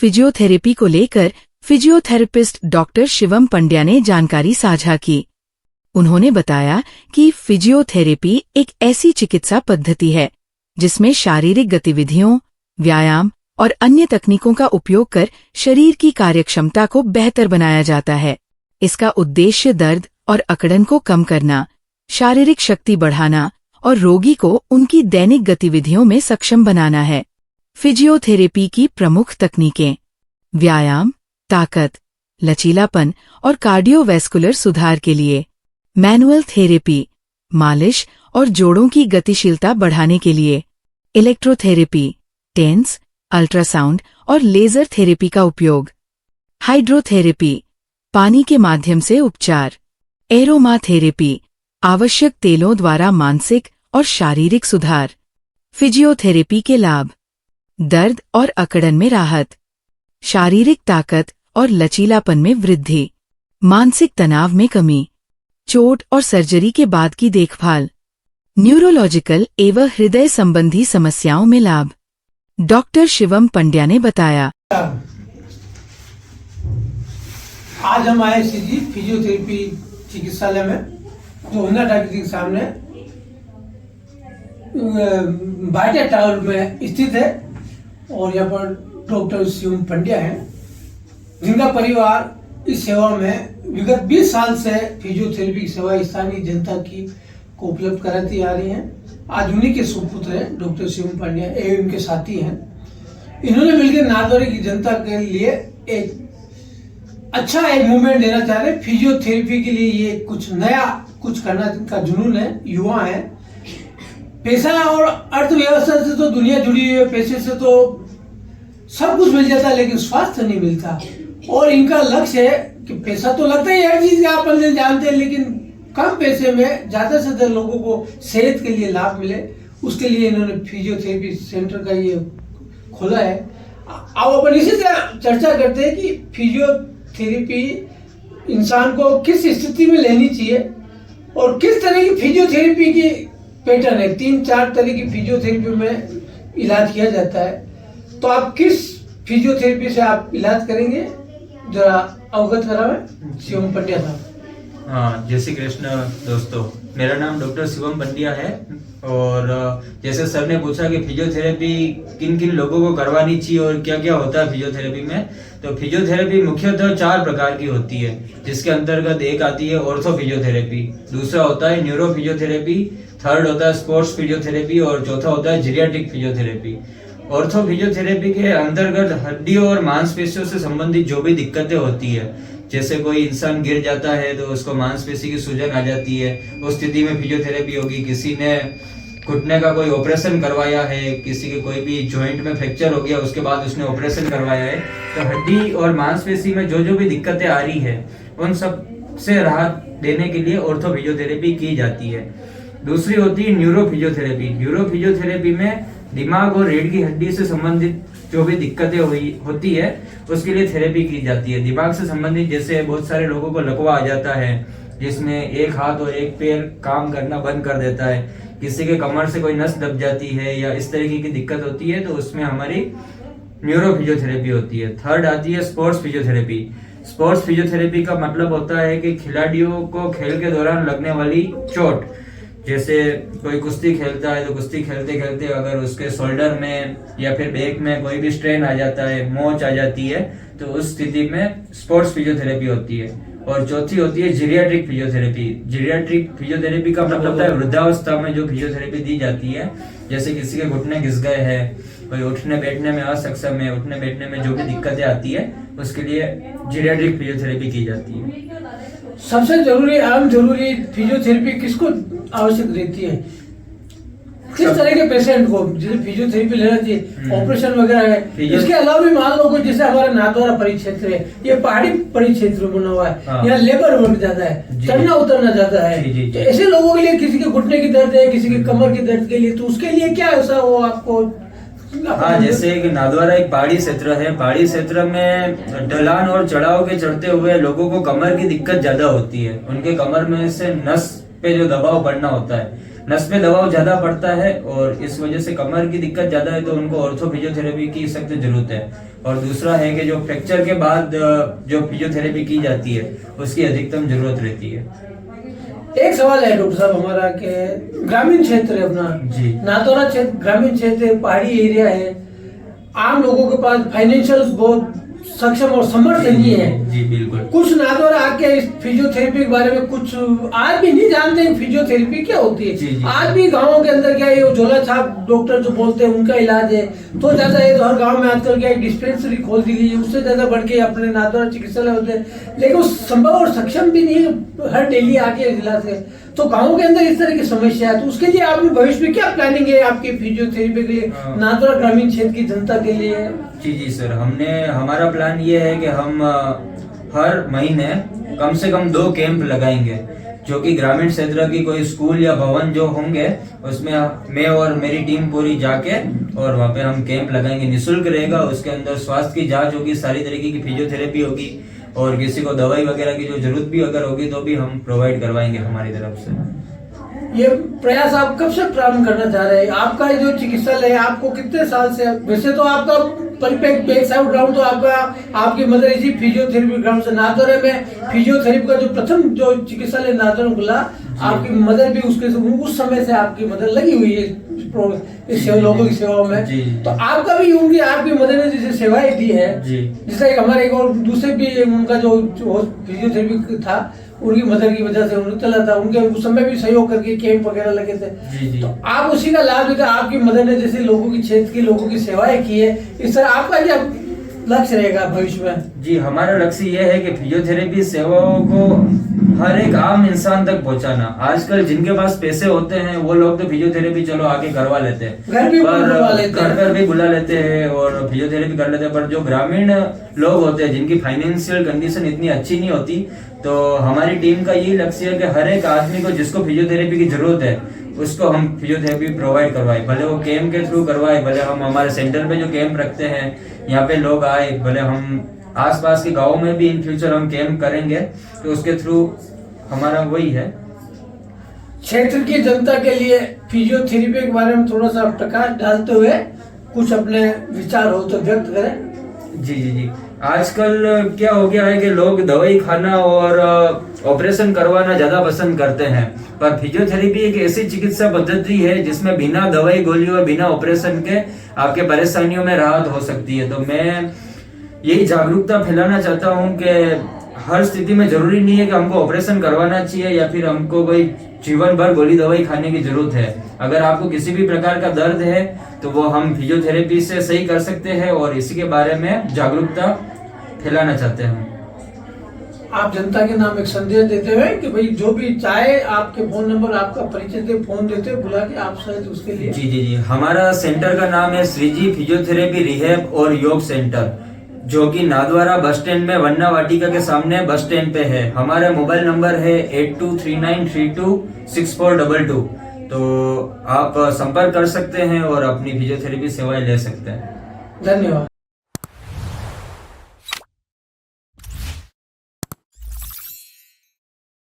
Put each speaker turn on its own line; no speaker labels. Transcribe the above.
Physiotherapy को लेकर physiotherapist doctor Shivam Pandya ने जानकारी साझा की। उन्होंने बताया कि फिजियोथेरेपी एक ऐसी चिकित्सा पद्धति है जिसमें शारीरिक गतिविधियों, व्यायाम और अन्य तकनीकों का उपयोग कर शरीर की कार्यक्षमता को बेहतर बनाया जाता है। इसका उद्देश्य दर्द और अकड़न को कम करना, शारीरिक शक्ति बढ़ाना और रोगी को उनकी दैनिक गतिविधियों में सक्षम बनाना है। फिजियोथेरेपी की प्रमुख तकनीकें: व्यायाम, ताकत, लचीलापन और कार्डियोवैस्कुलर सुधार के लिए; मैनुअल थेरेपी, मालिश और जोड़ों की गतिशीलता बढ़ाने के लिए; इलेक्ट्रोथेरेपी, टेंस, अल्ट्रासाउंड और लेजर थेरेपी का उपयोग; हाइड्रोथेरेपी, पानी के माध्यम से उपचार; एरोमा थेरेपी, आवश्यक तेलों द्वारा मानसिक और शारीरिक सुधार। फिजियोथेरेपी के लाभ: दर्द और अकड़न में राहत, शारीरिक ताकत और लचीलापन में वृद्धि, मानसिक तनाव में कमी, चोट और सर्जरी के बाद की देखभाल, न्यूरोलॉजिकल एवं हृदय संबंधी समस्याओं में लाभ। डॉक्टर शिवम पंड्या ने बताया।
आज हम आए सीजी फिजियोथेरेपी चिकित्सालय में, जो होंडा टाकी के सामने बाटा टावर में स्थित है। और यहाँ पर डॉक्टर शिवम पंड्या हैं, जिनका परिवार इस सेवा में विगत 20 साल से फिजियोथेरेपी की सेवा स्थानीय जनता की को उपलब्ध कराती आ रही हैं। आज उन्हीं के सुपुत्र हैं डॉक्टर शिवम पंड्या एवं इनके साथी हैं। इन्होंने मिलकर नाथद्वारा की जनता के लिए एक अच्छा एक मूवमेंट देना चाह रहे हैं। फिजियोथेरेपी के लिए ये कुछ नया कुछ करना का जुनून है, युवा है। पैसा और अर्थव्यवस्था से तो दुनिया जुड़ी हुई है, पैसे से तो सब कुछ मिल जाता है, लेकिन स्वास्थ्य नहीं मिलता। और इनका लक्ष्य है कि पैसा तो लगता है हर चीज का, अपन जानते हैं, लेकिन कम पैसे में ज्यादा से ज्यादा लोगों को सेहत के लिए लाभ मिले, उसके लिए इन्होंने फिजियोथेरेपी सेंटर का ये खोला है। अब अपन इसी से चर्चा करते हैं कि फिजियोथेरेपी इंसान को किस स्थिति में लेनी चाहिए और किस तरह की फिजियोथेरेपी की पैटर्न है। 3-4 तरह की फिजियोथेरेपी में इलाज किया जाता है। तो आप किस फिजियोथेरेपी से आप इलाज करेंगे, जरा अवगत करावें शिवम पंड्या साहब।
हाँ, जय श्री कृष्ण दोस्तों, मेरा नाम डॉक्टर शिवम पंड्या है। और जैसे सर ने पूछा कि फिजियोथेरेपी किन किन लोगों को करवानी चाहिए और क्या क्या होता है फिजियोथेरेपी में, तो फिजियोथेरेपी मुख्यतः 4 प्रकार की होती है, जिसके अंतर्गत एक आती है ऑर्थो फिजियोथेरेपी, दूसरा होता है न्यूरो फिजियोथेरेपी, थर्ड होता है स्पोर्ट्स फिजियोथेरेपी और चौथा होता है जीरियाट्रिक फिजियोथेरेपी। ऑर्थो फिजियोथेरेपी के अंतर्गत हड्डियों और मांसपेशियों से संबंधित जो भी दिक्कतें होती है, जैसे कोई इंसान गिर जाता है तो उसको मांसपेशी की सूजन आ जाती है, उस स्थिति में फिजियोथेरेपी होगी। किसी ने घुटने का कोई ऑपरेशन करवाया है, किसी के कोई भी जॉइंट में फ्रैक्चर हो गया, उसके बाद उसने ऑपरेशन करवाया है, तो हड्डी और मांसपेशी में जो जो भी दिक्कतें आ रही है उन सब से राहत देने के लिए ऑर्थो फिजियोथेरेपी की जाती है। दूसरी होती है न्यूरो फिजियोथेरेपी। न्यूरो फिजियोथेरेपी में दिमाग और रीढ़ की हड्डी से संबंधित जो भी दिक्कतें होती है उसके लिए थेरेपी की जाती है। दिमाग से संबंधित जैसे बहुत सारे लोगों को लकवा आ जाता है, जिसमें एक हाथ और एक पैर काम करना बंद कर देता है, किसी के कमर से कोई नस दब जाती है या इस तरीके की दिक्कत होती है, तो उसमें हमारी न्यूरो फिजियोथेरेपी होती है। थर्ड आती है स्पोर्ट्स फिजियोथेरेपी। स्पोर्ट्स फिजियोथेरेपी का मतलब होता है कि खिलाड़ियों को खेल के दौरान लगने वाली चोट, जैसे कोई कुश्ती खेलता है तो कुश्ती खेलते खेलते अगर उसके शोल्डर में या फिर बैक में कोई भी स्ट्रेन आ जाता है, मोच आ जाती है, तो उस स्थिति में स्पोर्ट्स फिजियोथेरेपी होती है। और चौथी होती है जीरियाट्रिक फिजियोथेरेपी। जीरियाट्रिक फिजियोथेरेपी का मतलब होता है वृद्धावस्था में जो फिजियोथेरेपी दी जाती है, जैसे किसी के घुटने घिस गए हैं, कोई उठने बैठने में असक्षम है, उठने बैठने में जो भी दिक्कतें आती है उसके लिए जीरियाट्रिक फिजियोथेरेपी की जाती है।
सबसे जरूरी अहम जरूरी फिजियोथेरेपी किसको आवश्यक रहती है, किस तरह के पेशेंट को जिसे फिजियोथेरेपी लेना चाहिए, ऑपरेशन वगैरह है। इसके अलावा भी मान लो कोई जैसे हमारा नाथद्वारा परिक्षेत्र है, ये पहाड़ी परिक्षेत्र में बना हुआ है, यहाँ लेबर वर्क ज्यादा है, चढ़ना उतरना ज्यादा है, तो ऐसे लोगों के लिए किसी के घुटने की दर्द है, किसी के कमर की दर्द के लिए, तो उसके लिए क्या ऐसा हो आपको।
हाँ, जैसे कि नाथद्वारा एक पहाड़ी क्षेत्र है, पहाड़ी क्षेत्र में ढलान और चढ़ाव के चढ़ते हुए लोगों को कमर की दिक्कत ज्यादा होती है। उनके कमर में से नस पे जो दबाव पड़ना होता है, नस पे दबाव ज्यादा पड़ता है और इस वजह से कमर की दिक्कत ज्यादा है, तो उनको ऑर्थो फिजियोथेरेपी की सख्त जरूरत है। और दूसरा है कि जो फ्रैक्चर के बाद जो फिजियोथेरेपी की जाती है उसकी अधिकतम जरूरत रहती है।
एक सवाल है डॉक्टर साहब हमारा कि ग्रामीण क्षेत्र है अपना
जी।
नाथौरा क्षेत्र ग्रामीण क्षेत्र है, पहाड़ी एरिया है, आम लोगों के पास फाइनेंशियल बहुत सक्षम और समर्थ नहीं है।
जी बिल्कुल।
कुछ नाथौरा आके इस फिजियोथेरेपी के बारे में कुछ आज भी नहीं जानते हैं फिजियोथेरेपी क्या होती है।
जी।
आज भी गांवों के अंदर क्या है, ये झोला छाप डॉक्टर जो बोलते हैं उनका इलाज है, तो ज्यादा है तो हर गांव में आजकल क्या है डिस्पेंसरी खोल दी गई है, उससे ज्यादा बढ़ के अपने नाथौरा चिकित्सालय होते हैं, लेकिन वो संभव और सक्षम भी नहीं है हर डेली आके जिला से। तो गाँव के अंदर इस तरह की समस्या है, तो उसके लिए आपने भविष्य में क्या प्लानिंग है आपकी फिजियोथेरेपी के लिए नाथौरा ग्रामीण क्षेत्र की जनता के लिए?
जी सर, हमारा प्लान ये है कि हम हर महीने कम से कम 2 कैंप लगाएंगे, जो कि ग्रामीण क्षेत्र की कोई स्कूल या भवन जो होंगे उसमें मैं और मेरी टीम पूरी जाके और वहाँ पे हम कैंप लगाएंगे। निःशुल्क रहेगा, उसके अंदर स्वास्थ्य की जांच होगी, सारी तरीके की फिजियोथेरेपी होगी और किसी को दवाई वगैरह की जो जरूरत भी अगर होगी तो भी हम प्रोवाइड करवाएंगे हमारी तरफ से।
ये प्रयास आप कब से प्रारंभ करना चाह रहे हैं? आपका जो चिकित्सालय है आपको कितने साल से, वैसे तो आपका परिपेक्ष बैक साइड ग्राउंड तो आपकी मदर इसी फिजियोथेरेपी ग्राउंड से नाथौरा में फिजियोथेरेपी का जो प्रथम जो चिकित्सालय नाथौरा खुला, आपकी मदर भी उस समय से आपकी मदर लगी हुई है इस लोगों की सेवाओं में। तो आपका भी होंगी, आपकी मदर ने जैसे सेवाएं दी है, जिससे हमारे एक और दूसरे भी उनका जो फिजियोथेरेपी था उनकी मदर की वजह से उन्हें चला था, उनके उस समय भी सहयोग करके कैंप वगैरह लगे थे। तो आप उसी का लाभ लेकर आपकी मदर ने जैसे लोगों की क्षेत्र के लोगों की सेवाएं की है, इस तरह आपका क्या लक्ष्य रहेगा भविष्य में?
जी, हमारा लक्ष्य यह है कि फिजियोथेरेपी सेवाओं को हर एक आम इंसान तक पहुंचाना। आजकल जिनके पास पैसे होते हैं वो लोग तो फिजियोथेरेपी चलो आके करवा लेते हैं, घर पर भी बुला लेते हैं और फिजियोथेरेपी कर लेते हैं, पर जो ग्रामीण लोग होते हैं जिनकी फाइनेंशियल कंडीशन इतनी अच्छी नहीं होती, तो हमारी टीम का यही लक्ष्य है कि हर एक आदमी को जिसको फिजियोथेरेपी की जरूरत है उसको हम फिजियोथेरेपी प्रोवाइड करवाए, भले वो कैंप के थ्रू करवाए, भले हम हमारे सेंटर पे जो कैंप रखते हैं यहाँ पे लोग आए, भले हम आसपास के गाँव में भी इन फ्यूचर हम कैंप करेंगे, तो उसके थ्रू हमारा वही है।
क्षेत्र की जनता के लिए फिजियोथेरेपी के बारे में थोड़ा सा प्रकाश डालते हुए कुछ अपने विचार हो तो व्यक्त करें।
जी, आजकल क्या हो गया है कि लोग दवाई खाना और ऑपरेशन करवाना ज्यादा पसंद करते हैं, पर फिजियोथेरेपी एक ऐसी चिकित्सा पद्धति है जिसमें बिना दवाई गोली और बिना ऑपरेशन के आपके परेशानियों में राहत हो सकती है। तो मैं यही जागरूकता फैलाना चाहता हूँ कि हर स्थिति में जरूरी नहीं है कि हमको ऑपरेशन करवाना चाहिए या फिर हमको कोई जीवन भर गोली दवाई खाने की जरूरत है। अगर आपको किसी भी प्रकार का दर्द है तो वो हम फिजियोथेरेपी से सही कर सकते हैं और इसी के बारे में जागरूकता फैलाना चाहते हैं।
आप जनता के नाम एक संदेश देते हुए कि भाई जो भी चाहे आपके फोन नंबर आपका परिचय दे, फोन देते बुला के आप शायद उसके लिए।
जी, हमारा सेंटर का नाम है श्रीजी फिजियोथेरेपी रिहैब और योग सेंटर, जो कि नाथद्वारा बस स्टैंड में वन्ना वाटिका के सामने बस स्टैंड पे है। हमारा मोबाइल नंबर है 8239326422, तो आप संपर्क कर सकते हैं और अपनी फिजियोथेरेपी सेवाएं ले सकते हैं।
धन्यवाद।